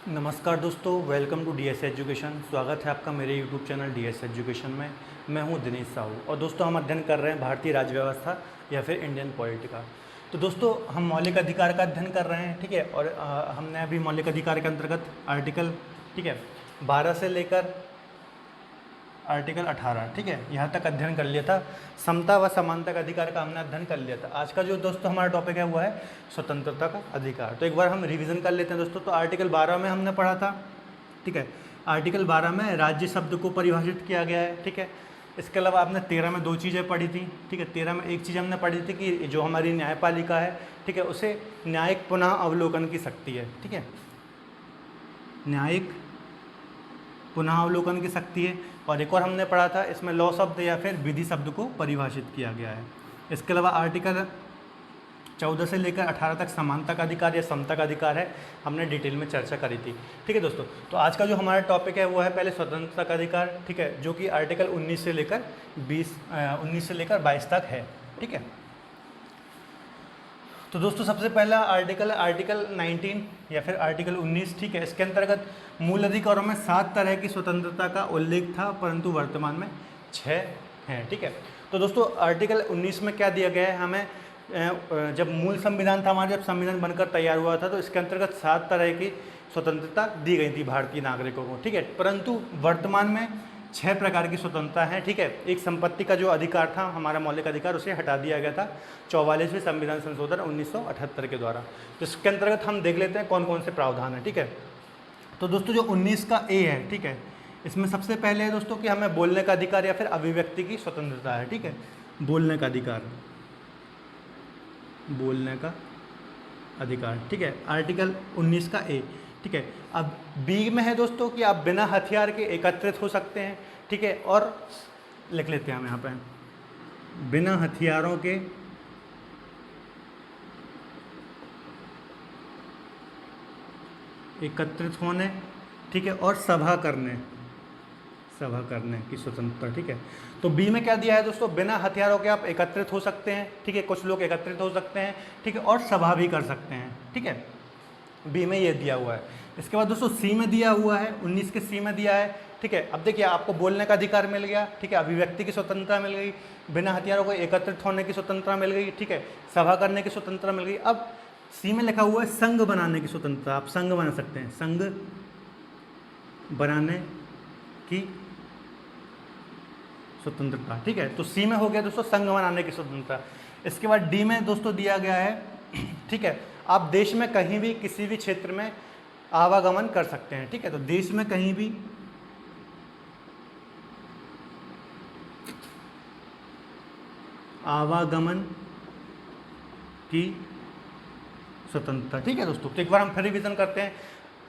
नमस्कार दोस्तों, welcome to DS education. स्वागत है आपका मेरे यूट्यूब चैनल डीएस एजुकेशन में। मैं हूं दिनेश साहू और दोस्तों हम अध्ययन कर रहे हैं भारतीय राज्य व्यवस्था या फिर इंडियन पॉलिटी का। तो दोस्तों हम मौलिक अधिकार का अध्ययन कर रहे हैं, ठीक है। और हमने अभी मौलिक अधिकार के अंतर्गत आर्टिकल, ठीक है, 12 से लेकर आर्टिकल 18, ठीक है, यहाँ तक अध्ययन कर लिया था। समता व समानता का अधिकार का हमने अध्ययन कर लिया था। आज का जो दोस्तों हमारा टॉपिक है वो है स्वतंत्रता का अधिकार। तो एक बार हम रिवीजन कर लेते हैं दोस्तों। तो आर्टिकल 12 में हमने पढ़ा था, ठीक है। आर्टिकल 12 में राज्य शब्द को परिभाषित किया गया है, ठीक है। इसके अलावा आपने 13 में दो चीज़ें पढ़ी थी, ठीक है। 13 में एक चीज़ हमने पढ़ी थी कि जो हमारी न्यायपालिका है, ठीक है, उसे न्यायिक पुनः अवलोकन की शक्ति है, ठीक है। न्यायिक पुनः अवलोकन की शक्ति है। और एक और हमने पढ़ा था, इसमें लॉ शब्द या फिर विधि शब्द को परिभाषित किया गया है। इसके अलावा आर्टिकल 14 से लेकर 18 तक समानता का अधिकार या समता का अधिकार है, हमने डिटेल में चर्चा करी थी, ठीक है दोस्तों। तो आज का जो हमारा टॉपिक है वो है पहले स्वतंत्रता का अधिकार, ठीक है, जो कि आर्टिकल 19 से लेकर 22 तक है, ठीक है। तो दोस्तों सबसे पहला आर्टिकल 19 या फिर आर्टिकल 19, ठीक है। इसके अंतर्गत मूल अधिकारों में 7 तरह की स्वतंत्रता का उल्लेख था, परंतु वर्तमान में 6 हैं, ठीक है। तो दोस्तों आर्टिकल 19 में क्या दिया गया है हमें, जब मूल संविधान था हमारा, जब संविधान बनकर तैयार हुआ था, तो इसके अंतर्गत 7 तरह की स्वतंत्रता दी गई थी भारतीय नागरिकों को, ठीक है। परंतु वर्तमान में 6 प्रकार की स्वतंत्रता है, ठीक है। एक संपत्ति का जो अधिकार था हमारा मौलिक अधिकार, उसे हटा दिया गया था 44वें संविधान संशोधन 1978 के द्वारा। तो इसके अंतर्गत हम देख लेते हैं कौन कौन से प्रावधान है, ठीक है। तो दोस्तों जो 19 का ए है, ठीक है, इसमें सबसे पहले है दोस्तों कि हमें बोलने का अधिकार या फिर अभिव्यक्ति की स्वतंत्रता है, ठीक है। बोलने का अधिकार, बोलने का अधिकार, ठीक है, आर्टिकल 19 का ए, ठीक है। अब बी में है दोस्तों कि आप बिना हथियार के एकत्रित हो सकते हैं, ठीक है। और लिख लेते हैं हम यहाँ पे, बिना हथियारों के एकत्रित होने, ठीक है, और सभा करने की स्वतंत्रता, ठीक है। तो बी में क्या दिया है दोस्तों, बिना हथियारों के आप एकत्रित हो सकते हैं, ठीक है, कुछ लोग एकत्रित हो सकते हैं, ठीक है, और सभा भी कर सकते हैं, ठीक है। बी में ये दिया हुआ है। इसके बाद दोस्तों सी में दिया हुआ है, 19 के सी में दिया है, ठीक है। अब देखिए आपको बोलने का अधिकार मिल गया, ठीक है, अभिव्यक्ति की स्वतंत्रता मिल गई, बिना हथियारों को एकत्रित होने की स्वतंत्रता मिल गई, ठीक है, सभा करने की स्वतंत्रता मिल गई। अब सी में लिखा हुआ है संघ बनाने की स्वतंत्रता, आप संघ बना सकते हैं, संघ बनाने की स्वतंत्रता, ठीक है। तो सी में हो गया दोस्तों संघ बनाने की स्वतंत्रता। इसके बाद डी में दोस्तों दिया गया है, ठीक है, आप देश में कहीं भी किसी भी क्षेत्र में आवागमन कर सकते हैं, ठीक है। तो देश में कहीं भी आवागमन की स्वतंत्रता, ठीक है दोस्तों। तो एक बार हम फिर रिवीजन करते हैं।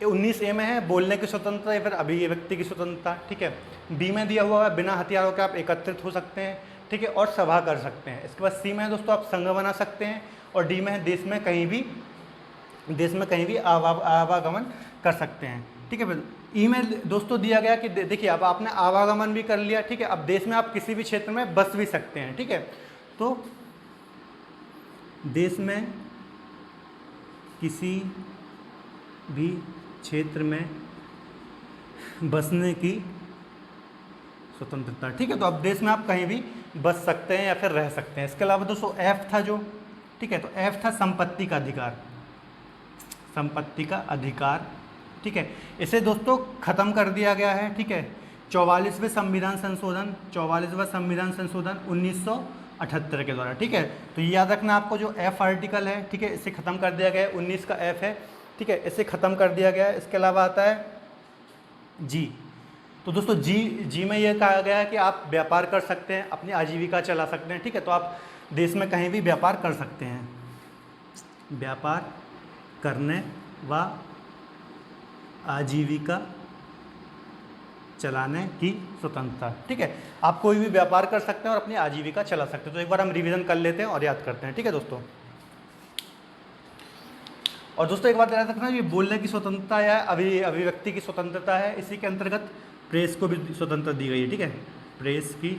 19 ए में है बोलने की स्वतंत्रता या फिर अभिव्यक्ति की स्वतंत्रता, ठीक है। बी में दिया हुआ है बिना हथियारों के आप एकत्रित हो सकते हैं, ठीक है, और सभा कर सकते हैं। इसके बाद सी में है दोस्तों आप संघ बना सकते हैं, और डी में है देश में कहीं भी आवागमन कर सकते हैं, ठीक है। फिर ई में दोस्तों दिया गया कि देखिए अब आपने आवागमन भी कर लिया, ठीक है, अब देश में आप किसी भी क्षेत्र में बस भी सकते हैं, ठीक है। तो देश में किसी भी क्षेत्र में बसने की स्वतंत्रता, ठीक है। तो अब देश में आप कहीं भी बस सकते हैं या फिर रह सकते हैं। इसके अलावा दोस्तों एफ था जो, ठीक है, तो एफ था संपत्ति का अधिकार, संपत्ति का अधिकार, ठीक है। इसे दोस्तों खत्म कर दिया गया है, ठीक है, 44वें संविधान संशोधन 1978 के द्वारा, ठीक है। तो ये याद रखना आपको, जो एफ आर्टिकल है, ठीक है, इसे खत्म कर दिया गया है, 19 का एफ है, ठीक है, इसे खत्म कर दिया गया है। इसके अलावा आता है जी। तो दोस्तों जी में ये कहा गया है कि आप व्यापार कर सकते हैं, अपनी आजीविका चला सकते हैं, ठीक है। तो आप देश में कहीं भी व्यापार कर सकते हैं, व्यापार करने व आजीविका चलाने की स्वतंत्रता, ठीक है। आप कोई भी व्यापार कर सकते हैं और अपनी आजीविका चला सकते हैं। तो एक बार हम रिवीजन कर लेते हैं और याद करते हैं, ठीक है दोस्तों। और दोस्तों एक बात याद रखना, ये बोलने की स्वतंत्रता या अभिव्यक्ति की स्वतंत्रता है, इसी के अंतर्गत प्रेस को भी स्वतंत्रता दी गई है, ठीक है, प्रेस की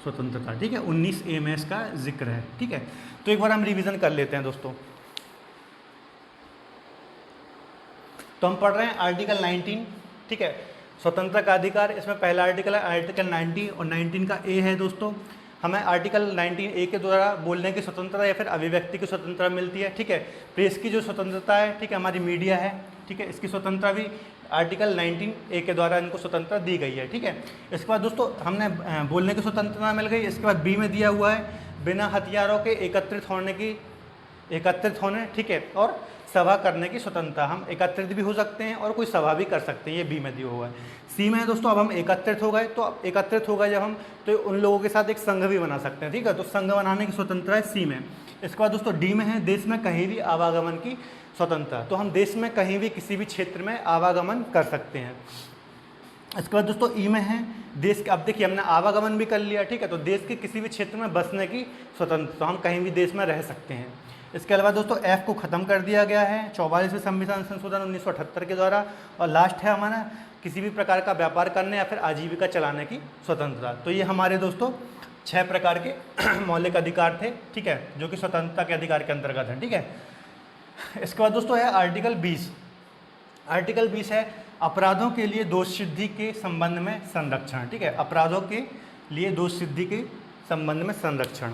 स्वतंत्रता, ठीक है, 19 में इसका जिक्र है, ठीक है। तो एक बार हम रिवीजन कर लेते हैं दोस्तों। तो हम पढ़ रहे हैं आर्टिकल 19, ठीक है, स्वतंत्रता का अधिकार। इसमें पहला आर्टिकल है आर्टिकल 19 और 19 का ए है दोस्तों, हमें आर्टिकल 19 ए के द्वारा बोलने की स्वतंत्रता या फिर अभिव्यक्ति की स्वतंत्रता मिलती है, ठीक है। प्रेस की जो स्वतंत्रता है, ठीक है, हमारी मीडिया है, ठीक है, इसकी स्वतंत्रता भी आर्टिकल 19 ए के द्वारा इनको स्वतंत्रता दी गई है, ठीक है। इसके बाद दोस्तों हमने बोलने की स्वतंत्रता मिल गई। इसके बाद बी में दिया हुआ है बिना हथियारों के एकत्रित होने, ठीक है, और सभा करने की स्वतंत्रता। हम एकत्रित भी हो सकते हैं और कोई सभा भी कर सकते हैं, ये बी में दिया हुआ है। सी में है दोस्तों, अब हम एकत्रित हो गए, तो अब एकत्रित हो गए जब हम, तो उन लोगों के साथ एक संघ भी बना सकते हैं, ठीक है, तो संघ बनाने की स्वतंत्रता है सी में। इसके बाद दोस्तों डी में है देश में कहीं भी आवागमन की स्वतंत्रता, तो हम देश में कहीं भी किसी भी क्षेत्र में आवागमन कर सकते हैं। इसके बाद दोस्तों ई में है देश के, अब देखिए हमने आवागमन भी कर लिया, ठीक है, तो देश के किसी भी क्षेत्र में बसने की स्वतंत्रता, तो हम कहीं भी देश में रह सकते हैं। इसके अलावा दोस्तों एफ को ख़त्म कर दिया गया है 44वें संविधान संशोधन 1978 के द्वारा। और लास्ट है हमारा किसी भी प्रकार का व्यापार करने या फिर आजीविका चलाने की स्वतंत्रता। तो ये हमारे दोस्तों 6 प्रकार के मौलिक अधिकार थे, ठीक है, जो कि स्वतंत्रता के अधिकार के अंतर्गत हैं, ठीक है। इसके बाद दोस्तों है आर्टिकल 20। आर्टिकल 20 है अपराधों के लिए दोष सिद्धि के संबंध में संरक्षण, ठीक है, अपराधों के लिए दोष सिद्धि के संबंध में संरक्षण।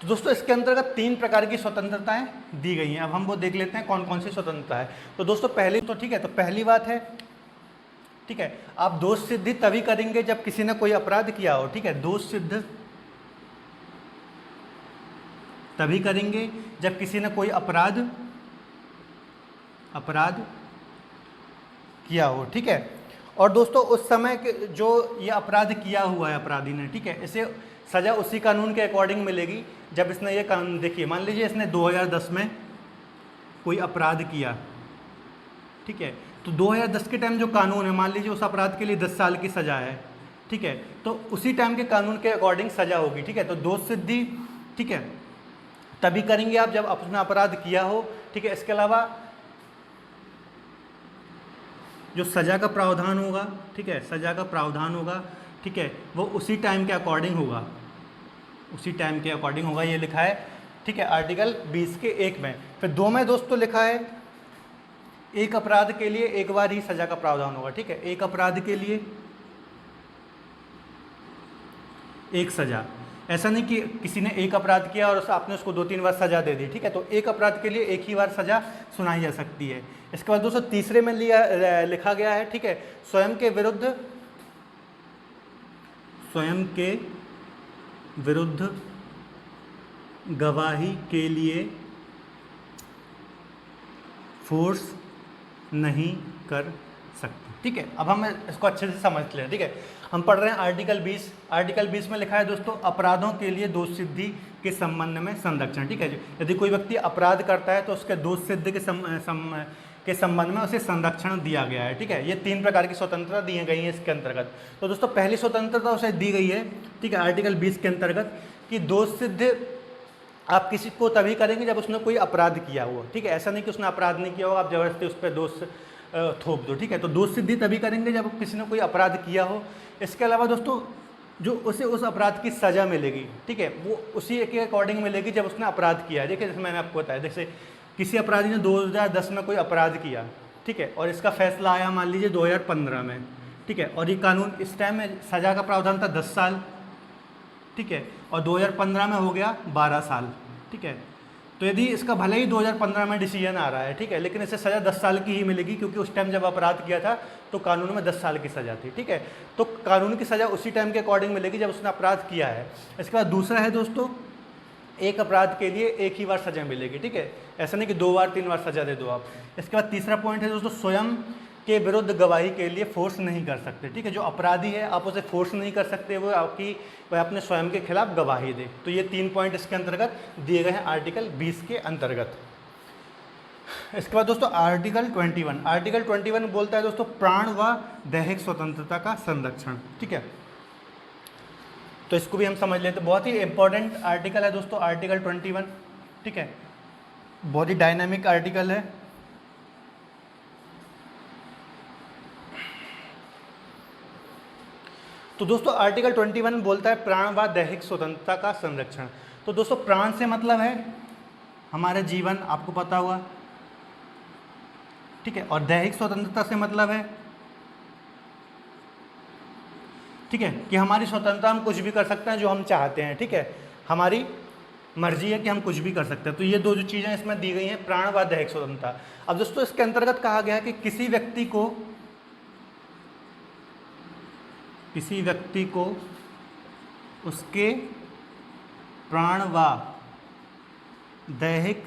तो दोस्तों इसके अंतर्गत 3 प्रकार की स्वतंत्रताएं दी गई हैं। अब हम वो देख लेते हैं कौन कौन सी स्वतंत्रता है। तो दोस्तों पहली तो ठीक है, तो पहली बात है, ठीक है, आप दोष सिद्धि तभी करेंगे जब किसी ने कोई अपराध किया हो, ठीक है, दोष सिद्ध तभी करेंगे जब किसी ने कोई अपराध किया हो, ठीक है। और दोस्तों उस समय के जो ये अपराध किया हुआ है अपराधी ने, ठीक है, इसे सज़ा उसी कानून के अकॉर्डिंग मिलेगी जब इसने ये कानून, देखिए मान लीजिए इसने 2010 में कोई अपराध किया, ठीक है, तो 2010 के टाइम जो कानून है, मान लीजिए उस अपराध के लिए 10 साल की सज़ा है, ठीक है, तो उसी टाइम के कानून के अकॉर्डिंग सज़ा होगी, ठीक है। तो दोष सिद्धि, ठीक है, तभी करेंगे आप जब अपना अपराध किया हो, ठीक है। इसके अलावा जो सज़ा का प्रावधान होगा, ठीक है, सज़ा का प्रावधान होगा, ठीक है, वो उसी टाइम के अकॉर्डिंग होगा, उसी टाइम के अकॉर्डिंग होगा, ये लिखा है, ठीक है, आर्टिकल 20 के 1 में। फिर 2 में दोस्तों लिखा है एक अपराध के लिए एक बार ही सज़ा का प्रावधान होगा, ठीक है, एक अपराध के लिए एक सज़ा। ऐसा नहीं कि किसी ने एक अपराध किया और आपने उसको 2-3 बार सज़ा दे दी, ठीक है, तो एक अपराध के लिए एक ही बार सज़ा सुनाई जा सकती है। इसके बाद दोस्तों तीसरे में लिखा गया है, ठीक है, स्वयं के विरुद्ध गवाही के लिए फोर्स नहीं कर सकते, ठीक है। अब हम इसको अच्छे से समझ लें, ठीक है। हम पढ़ रहे हैं आर्टिकल 20। आर्टिकल 20 में लिखा है दोस्तों अपराधों के लिए दोष सिद्धि के संबंध में संरक्षण, ठीक है। यदि कोई व्यक्ति अपराध करता है तो उसके दोष सिद्धि के संबंध में उसे संरक्षण दिया गया है, ठीक है। ये 3 प्रकार की स्वतंत्रता दी गई है इसके अंतर्गत। तो दोस्तों पहली स्वतंत्रता उसे दी गई है, ठीक है, आर्टिकल 20 के अंतर्गत, कि दोष सिद्ध आप किसी को तभी करेंगे जब उसने कोई अपराध किया हो, ठीक है। ऐसा नहीं कि उसने अपराध नहीं किया हो आप जबरदस्ती उस पर दोष थोप दो, ठीक है। तो दोष सिद्धि तभी करेंगे जब किसी ने कोई अपराध किया हो। इसके अलावा दोस्तों जो उसे उस अपराध की सज़ा मिलेगी, ठीक है, वो उसी के अकॉर्डिंग मिलेगी जब उसने अपराध किया है। देखिए जैसे मैंने आपको बताया, जैसे किसी अपराधी ने 2010 में कोई अपराध किया, ठीक है, और इसका फैसला आया मान लीजिए 2015 में, ठीक है, और ये कानून इस टाइम में सज़ा का प्रावधान था 10 साल, ठीक है, और 2015 में हो गया 12 साल, ठीक है। तो यदि इसका भले ही 2015 में डिसीजन आ रहा है, ठीक है, लेकिन इसे सज़ा 10 साल की ही मिलेगी, क्योंकि उस टाइम जब अपराध किया था तो कानून में 10 साल की सज़ा थी, ठीक है। तो कानून की सज़ा उसी टाइम के अकॉर्डिंग मिलेगी जब उसने अपराध किया है। इसके बाद दूसरा है दोस्तों एक अपराध के लिए एक ही बार सज़ा मिलेगी, ठीक है, ऐसा नहीं कि 2 बार 3 बार सज़ा दे दो आप। इसके बाद तीसरा पॉइंट है दोस्तों स्वयं के विरुद्ध गवाही के लिए फोर्स नहीं कर सकते, ठीक है। जो अपराधी है आप उसे फोर्स नहीं कर सकते, वो अपने स्वयं के खिलाफ गवाही दे। तो ये 3 पॉइंट इसके अंतर्गत दिए गए हैं आर्टिकल 20 के अंतर्गत। इसके बाद दोस्तों आर्टिकल 21। आर्टिकल 21 बोलता है दोस्तों प्राण व दैहिक स्वतंत्रता का संरक्षण, ठीक है। तो इसको भी हम समझ लेते हैं, बहुत ही इंपॉर्टेंट आर्टिकल है दोस्तों आर्टिकल 21, ठीक है, बहुत ही डायनामिक आर्टिकल है। तो दोस्तों आर्टिकल 21 बोलता है प्राण व दैहिक स्वतंत्रता का संरक्षण। तो दोस्तों प्राण से मतलब है हमारे जीवन, आपको पता हुआ, ठीक है, और दैहिक स्वतंत्रता से मतलब है, ठीक है, कि हमारी स्वतंत्रता, हम कुछ भी कर सकते हैं जो हम चाहते हैं, ठीक है, हमारी मर्जी है कि हम कुछ भी कर सकते हैं। तो ये दो जो चीज़ें इसमें दी गई हैं, प्राण व दैहिक स्वतंत्रता। अब दोस्तों इसके अंतर्गत कहा गया है कि किसी व्यक्ति को उसके प्राण व दैहिक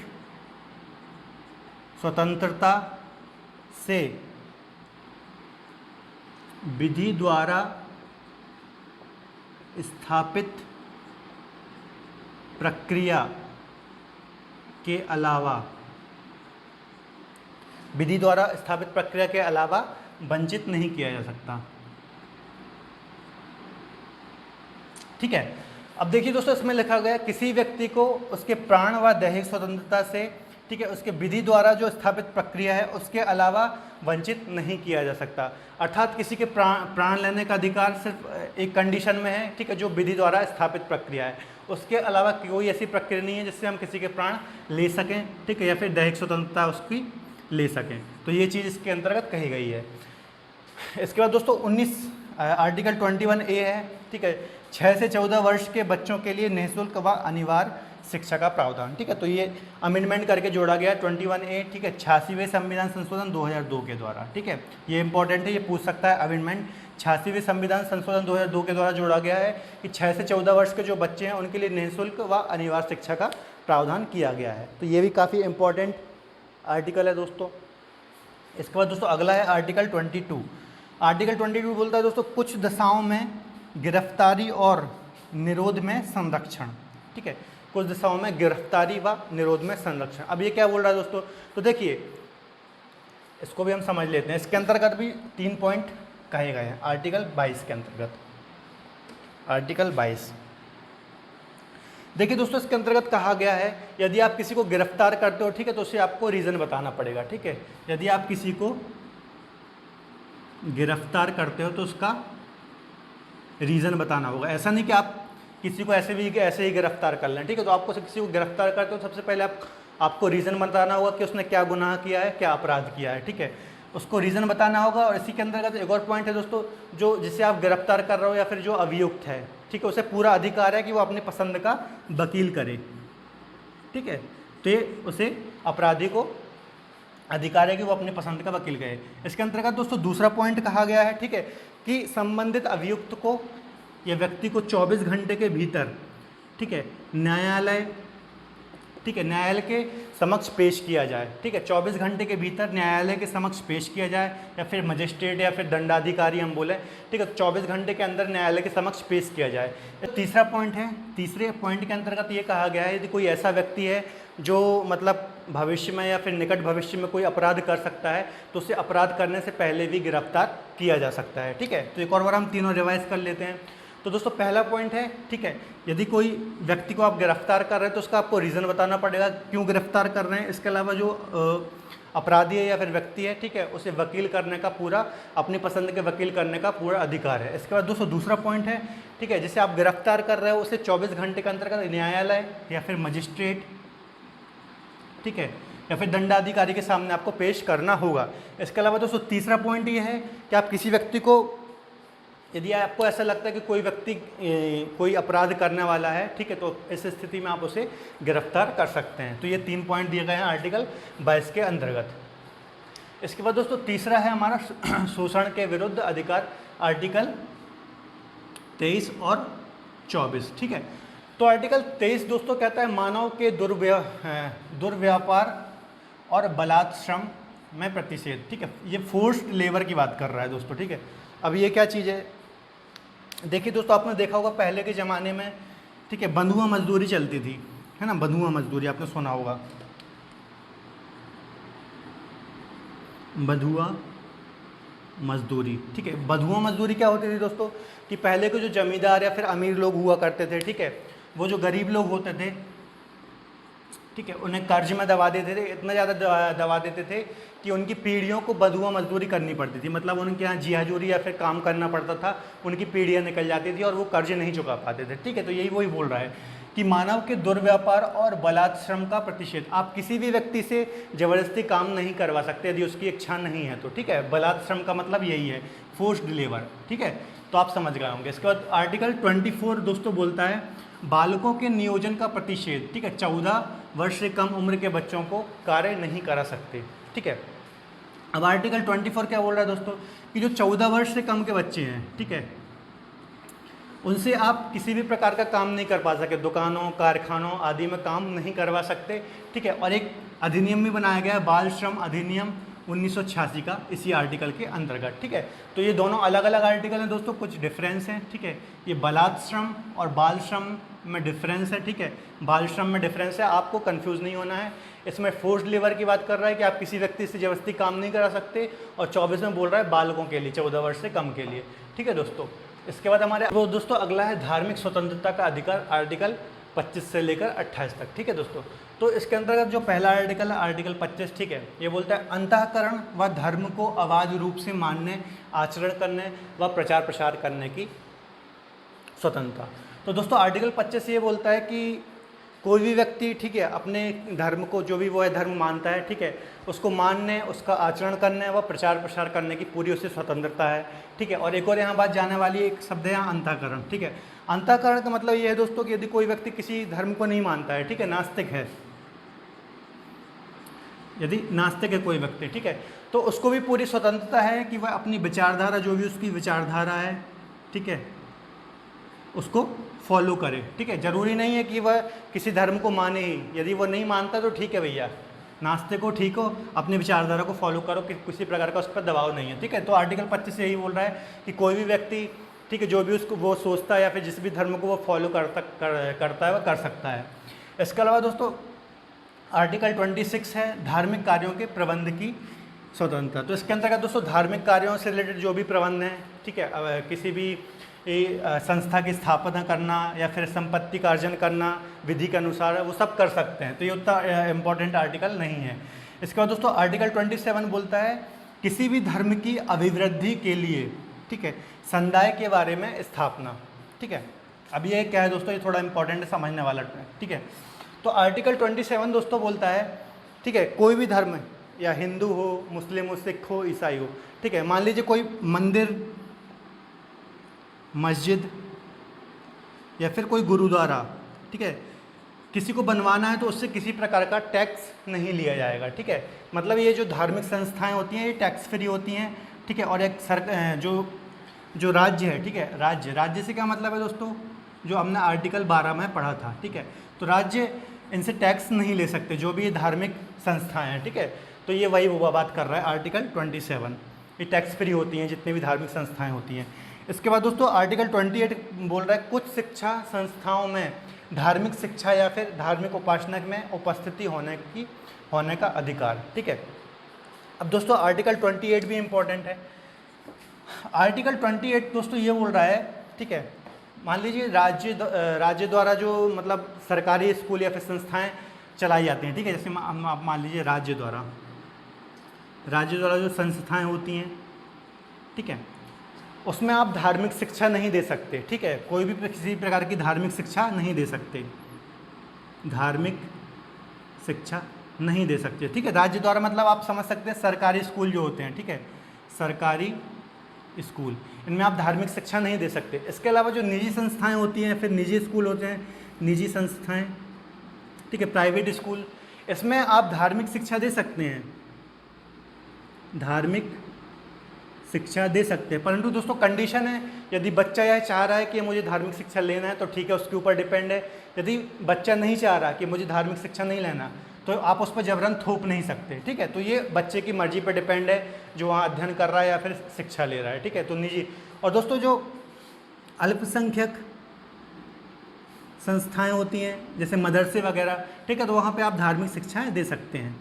स्वतंत्रता से विधि द्वारा स्थापित प्रक्रिया के अलावा वंचित नहीं किया जा सकता। ठीक है, अब देखिए दोस्तों इसमें लिखा गया किसी व्यक्ति को उसके प्राण व दैहिक स्वतंत्रता से, ठीक है, उसके विधि द्वारा जो स्थापित प्रक्रिया है उसके अलावा वंचित नहीं किया जा सकता। अर्थात किसी के प्राण लेने का अधिकार सिर्फ एक कंडीशन में है, ठीक है, जो विधि द्वारा स्थापित प्रक्रिया है, उसके अलावा कोई ऐसी प्रक्रिया नहीं है जिससे हम किसी के प्राण ले सकें, ठीक है, या फिर दैहिक स्वतंत्रता उसकी ले सकें। तो ये चीज़ इसके अंतर्गत कही गई है। इसके बाद दोस्तों आर्टिकल 21A है, ठीक है, 6 से 14 वर्ष के बच्चों के लिए निःशुल्क व अनिवार्य शिक्षा का प्रावधान। ठीक है, तो ये अमेंडमेंट करके जोड़ा गया 21A, ठीक है, 86वें संविधान संशोधन 2002 के द्वारा। ठीक है, ये इंपॉर्टेंट है, ये पूछ सकता है अमेंडमेंट 86वें संविधान संशोधन 2002 के द्वारा जोड़ा गया है कि 6 से 14 वर्ष के जो बच्चे हैं उनके लिए निःशुल्क व अनिवार्य शिक्षा का प्रावधान किया गया है। तो ये भी काफ़ी इंपॉर्टेंट आर्टिकल है दोस्तों। इसके बाद दोस्तों अगला है आर्टिकल 22। आर्टिकल 22 बोलता है दोस्तों कुछ दशाओं में गिरफ्तारी और निरोध में संरक्षण। ठीक है, कुछ दिशाओं में गिरफ्तारी व निरोध में संरक्षण। अब ये क्या बोल रहा है दोस्तों, तो देखिए इसको भी हम समझ लेते हैं। इसके अंतर्गत भी 3 पॉइंट कहे गए हैं आर्टिकल 22 के अंतर्गत। आर्टिकल 22 देखिए दोस्तों, इसके अंतर्गत कहा गया है यदि आप किसी को गिरफ्तार करते हो, ठीक है, तो उसे आपको रीज़न बताना पड़ेगा। ठीक है, यदि आप किसी को गिरफ्तार करते हो तो उसका रीज़न बताना होगा। ऐसा नहीं कि आप किसी को ऐसे ही गिरफ्तार कर लें। ठीक है, तो आपको किसी को गिरफ्तार करते हो सबसे पहले आपको रीज़न बताना होगा कि उसने क्या गुनाह किया है, क्या अपराध किया है। ठीक है, उसको रीज़न बताना होगा। और इसी के अंतर्गत एक और पॉइंट है दोस्तों, जो जिसे आप गिरफ्तार कर रहे हो या फिर जो अभियुक्त है, ठीक है, उसे पूरा अधिकार है कि वो अपनी पसंद का वकील करे। ठीक है, तो ये उसे अपराधी को अधिकार है कि वो अपनी पसंद का वकील करे। इसके अंतर्गत दोस्तों दूसरा पॉइंट कहा गया है, ठीक है, कि संबंधित अभियुक्त को या व्यक्ति को 24 घंटे के भीतर, ठीक है, न्यायालय के समक्ष पेश किया जाए। ठीक है, 24 घंटे के भीतर न्यायालय के समक्ष पेश किया जाए, या फिर मजिस्ट्रेट या फिर दंडाधिकारी हम बोले। ठीक है, 24 घंटे के अंदर न्यायालय के समक्ष पेश किया जाए। तीसरा पॉइंट है, तीसरे पॉइंट के अंतर्गत ये कहा गया है यदि कोई ऐसा व्यक्ति है जो मतलब भविष्य में या फिर निकट भविष्य में कोई अपराध कर सकता है, तो उसे अपराध करने से पहले भी गिरफ्तार किया जा सकता है। ठीक है, तो एक और बार हम तीनों रिवाइज कर लेते हैं। तो दोस्तों पहला पॉइंट है, ठीक है, यदि कोई व्यक्ति को आप गिरफ्तार कर रहे हैं तो उसका आपको रीज़न बताना पड़ेगा क्यों गिरफ्तार कर रहे हैं। इसके अलावा जो अपराधी है या फिर व्यक्ति है, ठीक है, उसे वकील करने का पूरा, अपनी पसंद के वकील करने का पूरा अधिकार है। इसके बाद दोस्तों दूसरा पॉइंट है, ठीक है, जिसे आप गिरफ्तार कर रहे हो उसे 24 घंटे के अंतर्गत न्यायालय या फिर मजिस्ट्रेट, ठीक है, या फिर दंडाधिकारी के सामने आपको पेश करना होगा। इसके अलावा दोस्तों तीसरा पॉइंट ये है कि आप किसी व्यक्ति को, यदि आपको ऐसा लगता है कि कोई व्यक्ति कोई अपराध करने वाला है, ठीक है, तो इस स्थिति में आप उसे गिरफ्तार कर सकते हैं। तो ये 3 पॉइंट दिए गए हैं आर्टिकल 22 के अंतर्गत। इसके बाद दोस्तों तीसरा है हमारा शोषण के विरुद्ध अधिकार, आर्टिकल 23 और 24। ठीक है, तो आर्टिकल 23 दोस्तों कहता है मानव के दुर्व्यापार और बलात्श्रम में प्रतिषेध। ठीक है, ये फोर्स्ड लेबर की बात कर रहा है दोस्तों। ठीक है, अब ये क्या चीज़ है, देखिए दोस्तों आपने देखा होगा पहले के ज़माने में, ठीक है, बंधुआ मजदूरी चलती थी, है ना, बंधुआ मजदूरी आपने सुना होगा। बंधुआ मजदूरी, ठीक है, बंधुआ मजदूरी क्या होती थी दोस्तों, कि पहले के जो जमींदार या फिर अमीर लोग हुआ करते थे, ठीक है, वो जो गरीब लोग होते थे ठीक है, उन्हें कर्ज में दबा देते थे, इतना ज़्यादा दबा देते थे कि उनकी पीढ़ियों को बधुआ मजदूरी करनी पड़ती थी। मतलब उनके यहाँ जी हजूरी या फिर काम करना पड़ता था, उनकी पीढ़ियाँ निकल जाती थी और वो कर्ज नहीं चुका पाते थे। ठीक है, तो यही वही बोल रहा है कि मानव के दुर्व्यापार और बलात्श्रम का प्रतिषेध। आप किसी भी व्यक्ति से ज़बरदस्ती काम नहीं करवा सकते यदि उसकी इच्छा नहीं है तो। ठीक है, बलात्श्रम का मतलब यही है, फोर्स्ड लेबर। ठीक है, तो आप समझ गए होंगे। इसके बाद आर्टिकल 24 दोस्तों बोलता है बालकों के नियोजन का प्रतिषेध। ठीक है, 14 वर्ष से कम उम्र के बच्चों को कार्य नहीं करा सकते। ठीक है, अब आर्टिकल 24 क्या बोल रहा है दोस्तों कि जो 14 वर्ष से कम के बच्चे हैं, ठीक है, उनसे आप किसी भी प्रकार का काम नहीं कर पा सके, दुकानों कारखानों आदि में काम नहीं करवा सकते। ठीक है, और एक अधिनियम भी बनाया गया है, बाल श्रम अधिनियम 1986 का, इसी आर्टिकल के अंतर्गत। ठीक है, तो ये दोनों अलग अलग आर्टिकल हैं दोस्तों, कुछ डिफरेंस हैं। ठीक है, ये बलात्श्रम और बाल श्रम में डिफरेंस है। ठीक है, बाल श्रम में डिफरेंस है, आपको कंफ्यूज नहीं होना है। इसमें फोर्स्ड लेबर की बात कर रहा है कि आप किसी व्यक्ति से जबरदस्ती काम नहीं करा सकते, और 24 में बोल रहा है बालकों के लिए, 14 वर्ष से कम के लिए। ठीक है दोस्तों, इसके बाद हमारे वो दोस्तों अगला है धार्मिक स्वतंत्रता का अधिकार, आर्टिकल 25 से लेकर 28 तक। ठीक है दोस्तों, तो इसके अंतर्गत जो पहला आर्टिकल है आर्टिकल 25, ठीक है, ये बोलता है अंतःकरण व धर्म को अबाध रूप से मानने, आचरण करने व प्रचार प्रसार करने की स्वतंत्रता। तो दोस्तों आर्टिकल 25 ये बोलता है कि कोई भी व्यक्ति, ठीक है, अपने धर्म को, जो भी वो है धर्म मानता है, ठीक है, उसको मानने, उसका आचरण करने व प्रचार प्रसार करने की पूरी उसे स्वतंत्रता है। ठीक है, और एक और यहाँ बात जाने वाली एक शब्द है यहाँ अंतःकरण। ठीक है, अंतःकरण का मतलब ये है दोस्तों कि यदि कोई व्यक्ति किसी धर्म को नहीं मानता है, ठीक है, नास्तिक है, यदि नास्तिक है कोई व्यक्ति, ठीक है, तो उसको भी पूरी स्वतंत्रता है कि वह अपनी विचारधारा, जो भी उसकी विचारधारा है, ठीक है, उसको फॉलो करे। ठीक है, ज़रूरी नहीं है कि वह किसी धर्म को माने ही, यदि वो नहीं मानता तो ठीक है भैया, नास्तिक हो, ठीक हो, अपनी विचारधारा को फॉलो करो, कि किसी प्रकार का उस पर दबाव नहीं है। ठीक है, तो आर्टिकल 25 यही बोल रहा है कि कोई भी व्यक्ति, ठीक है, जो भी उसको वो सोचता है या फिर जिस भी धर्म को वो फॉलो करता है वह कर सकता है। इसके अलावा दोस्तों आर्टिकल 26 है धार्मिक कार्यों के प्रबंध की स्वतंत्रता। तो इसके अंतर्गत दोस्तों धार्मिक कार्यों से रिलेटेड जो भी प्रबंध हैं, ठीक है, किसी भी संस्था की स्थापना करना या फिर संपत्ति का अर्जन करना विधि के अनुसार, वो सब कर सकते हैं। तो ये उतना इम्पोर्टेंट आर्टिकल नहीं है। इसके बाद दोस्तों आर्टिकल 27 बोलता है किसी भी धर्म की अभिवृद्धि के लिए, ठीक है, समुदाय के बारे में स्थापना। ठीक है, अब ये क्या है दोस्तों, ये थोड़ा इंपॉर्टेंट है, समझने वाला। ठीक है, तो आर्टिकल 27 दोस्तों बोलता है, ठीक है, कोई भी धर्म या हिंदू हो, मुस्लिम हो, सिख हो, ईसाई हो, ठीक है, मान लीजिए कोई मंदिर, मस्जिद या फिर कोई गुरुद्वारा, ठीक है, किसी को बनवाना है तो उससे किसी प्रकार का टैक्स नहीं लिया जाएगा। ठीक है, मतलब ये जो धार्मिक संस्थाएं होती हैं ये टैक्स फ्री होती हैं। ठीक है, और एक जो राज्य है, ठीक है, राज्य से क्या मतलब है दोस्तों, जो हमने आर्टिकल 12 में पढ़ा था। ठीक है, तो राज्य इनसे टैक्स नहीं ले सकते, जो भी ये धार्मिक संस्थाएं हैं। ठीक है, तो ये वही वो बात कर रहा है आर्टिकल 27, ये टैक्स फ्री होती हैं जितनी भी धार्मिक संस्थाएं होती हैं। इसके बाद दोस्तों आर्टिकल 28 बोल रहा है कुछ शिक्षा संस्थाओं में धार्मिक शिक्षा या फिर धार्मिक उपासना में उपस्थिति होने का अधिकार। ठीक है, अब दोस्तों आर्टिकल 28 भी इम्पोर्टेंट है। आर्टिकल 28 दोस्तों ये बोल रहा है, ठीक है, मान लीजिए राज्य द्वारा जो मतलब सरकारी स्कूल या फिर संस्थाएं चलाई जाती हैं। ठीक है, जैसे आप मान लीजिए राज्य द्वारा जो संस्थाएं होती हैं, ठीक है, उसमें आप धार्मिक शिक्षा नहीं दे सकते। ठीक है, कोई भी किसी प्रकार की धार्मिक शिक्षा नहीं दे सकते, धार्मिक शिक्षा नहीं दे सकते। ठीक है, राज्य द्वारा मतलब आप समझ सकते हैं सरकारी स्कूल जो होते हैं। ठीक है, सरकारी स्कूल, इनमें आप धार्मिक शिक्षा नहीं दे सकते। इसके अलावा जो निजी संस्थाएं होती हैं, फिर निजी स्कूल होते हैं, निजी संस्थाएं, ठीक है, प्राइवेट स्कूल, इसमें आप धार्मिक शिक्षा दे सकते हैं, धार्मिक शिक्षा दे सकते हैं, परंतु दोस्तों कंडीशन है, यदि बच्चा यह चाह रहा है कि मुझे धार्मिक शिक्षा लेना है तो ठीक है, उसके ऊपर डिपेंड है। यदि बच्चा नहीं चाह रहा कि मुझे धार्मिक शिक्षा नहीं लेना, तो आप उस पर जबरन थोप नहीं सकते। ठीक है, तो ये बच्चे की मर्जी पर डिपेंड है, जो वहाँ अध्ययन कर रहा है या फिर शिक्षा ले रहा है। ठीक है, तो निजी। और दोस्तों जो अल्पसंख्यक संस्थाएँ होती हैं जैसे मदरसे वगैरह, ठीक है, तो वहाँ पर आप धार्मिक शिक्षाएँ दे सकते हैं,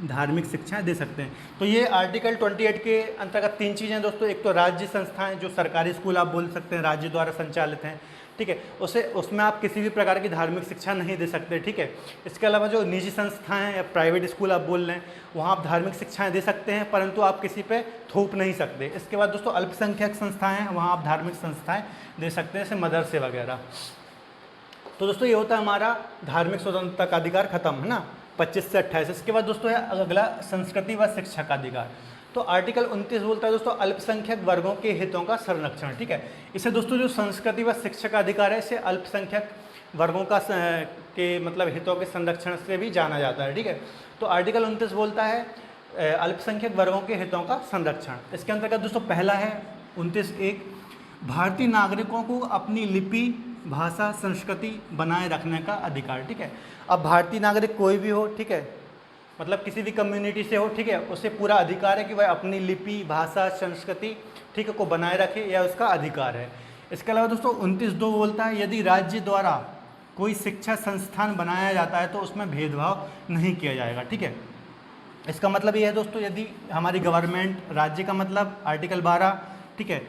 धार्मिक शिक्षाएं दे सकते हैं। तो ये आर्टिकल 28 के अंतर्गत तीन चीज़ें दोस्तों, एक तो राज्य संस्थाएं जो सरकारी स्कूल आप बोल सकते हैं राज्य द्वारा संचालित हैं, ठीक है, उसे उसमें आप किसी भी प्रकार की धार्मिक शिक्षा नहीं दे सकते। ठीक है, इसके अलावा जो निजी संस्थाएं हैं या प्राइवेट स्कूल आप बोल रहे हैं, वहाँ आप धार्मिक शिक्षाएं दे सकते हैं, परंतु आप किसी पे थोप नहीं सकते। इसके बाद दोस्तों अल्पसंख्यक संस्थाएं हैं, वहाँ आप धार्मिक संस्थाएं दे सकते हैं, जैसे मदरसे वगैरह। तो दोस्तों ये होता है हमारा धार्मिक स्वतंत्रता का अधिकार खत्म, है ना, 25 से 28। इसके बाद दोस्तों है अगला संस्कृति व शिक्षा का अधिकार। तो आर्टिकल 29 बोलता है दोस्तों अल्पसंख्यक वर्गों के हितों का संरक्षण। ठीक है, इसे दोस्तों जो संस्कृति व शिक्षा का अधिकार है, इसे अल्पसंख्यक वर्गों का के मतलब हितों के संरक्षण से भी जाना जाता है। ठीक है, तो आर्टिकल 29 बोलता है अल्पसंख्यक वर्गों के हितों का संरक्षण। इसके अंतर्गत दोस्तों पहला है 29(1) भारतीय नागरिकों को अपनी लिपि, भाषा, संस्कृति बनाए रखने का अधिकार। ठीक है, अब भारतीय नागरिक कोई भी हो, ठीक है, मतलब किसी भी कम्युनिटी से हो, ठीक है, उसे पूरा अधिकार है कि वह अपनी लिपि, भाषा, संस्कृति, ठीक है, को बनाए रखे, यह उसका अधिकार है। इसके अलावा दोस्तों 29(2) बोलता है यदि राज्य द्वारा कोई शिक्षा संस्थान बनाया जाता है तो उसमें भेदभाव नहीं किया जाएगा। ठीक है, इसका मतलब ये है दोस्तों, यदि हमारी गवर्नमेंट, राज्य का मतलब आर्टिकल 12, ठीक है,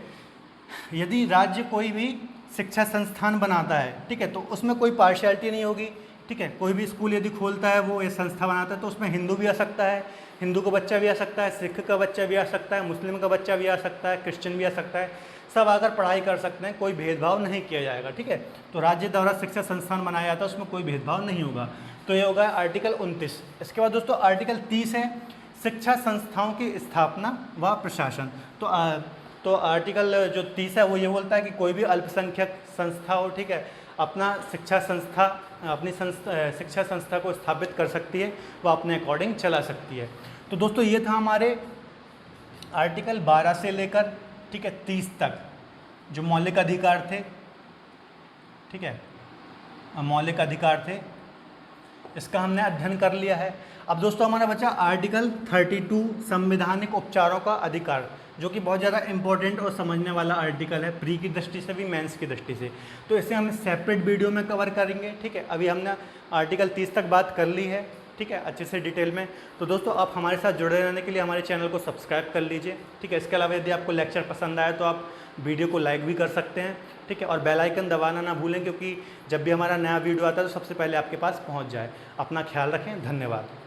यदि राज्य कोई भी शिक्षा संस्थान बनाता है, ठीक है, तो उसमें कोई पार्शियलिटी नहीं होगी। ठीक है, कोई भी स्कूल यदि खोलता है, वो ये संस्था बनाता है, तो उसमें हिंदू भी आ सकता है, हिंदू का बच्चा भी आ सकता है, सिख का बच्चा भी आ सकता है, मुस्लिम का बच्चा भी आ सकता है, क्रिश्चियन भी आ सकता है, सब आकर पढ़ाई कर सकते हैं, कोई भेदभाव नहीं किया जाएगा। ठीक है, तो राज्य द्वारा शिक्षा संस्थान बनाया जाता है, उसमें कोई भेदभाव नहीं होगा। तो ये होगा आर्टिकल 29। इसके बाद दोस्तों आर्टिकल 30 है शिक्षा संस्थाओं की स्थापना व प्रशासन। तो आर्टिकल जो 30 है वो ये बोलता है कि कोई भी अल्पसंख्यक संस्था हो, ठीक है, अपना शिक्षा संस्था, अपनी शिक्षा संस्था को स्थापित कर सकती है, वो अपने अकॉर्डिंग चला सकती है। तो दोस्तों ये था हमारे आर्टिकल 12 से लेकर, ठीक है, 30 तक जो मौलिक अधिकार थे। ठीक है, मौलिक अधिकार थे, इसका हमने अध्ययन कर लिया है। अब दोस्तों हमारा बचा आर्टिकल 32 संवैधानिक उपचारों का अधिकार, जो कि बहुत ज़्यादा इंपॉर्टेंट और समझने वाला आर्टिकल है, प्री की दृष्टि से भी, मेंस की दृष्टि से। तो इसे हम सेपरेट वीडियो में कवर करेंगे। ठीक है, अभी हमने आर्टिकल 30 तक बात कर ली है, ठीक है, अच्छे से डिटेल में। तो दोस्तों आप हमारे साथ जुड़े रहने के लिए हमारे चैनल को सब्सक्राइब कर लीजिए। ठीक है, इसके अलावा यदि आपको लेक्चर पसंद आए तो आप वीडियो को लाइक भी कर सकते हैं। ठीक है, और बेल आइकन दबाना ना भूलें, क्योंकि जब भी हमारा नया वीडियो आता है तो सबसे पहले आपके पास पहुंच जाए। अपना ख्याल रखें, धन्यवाद।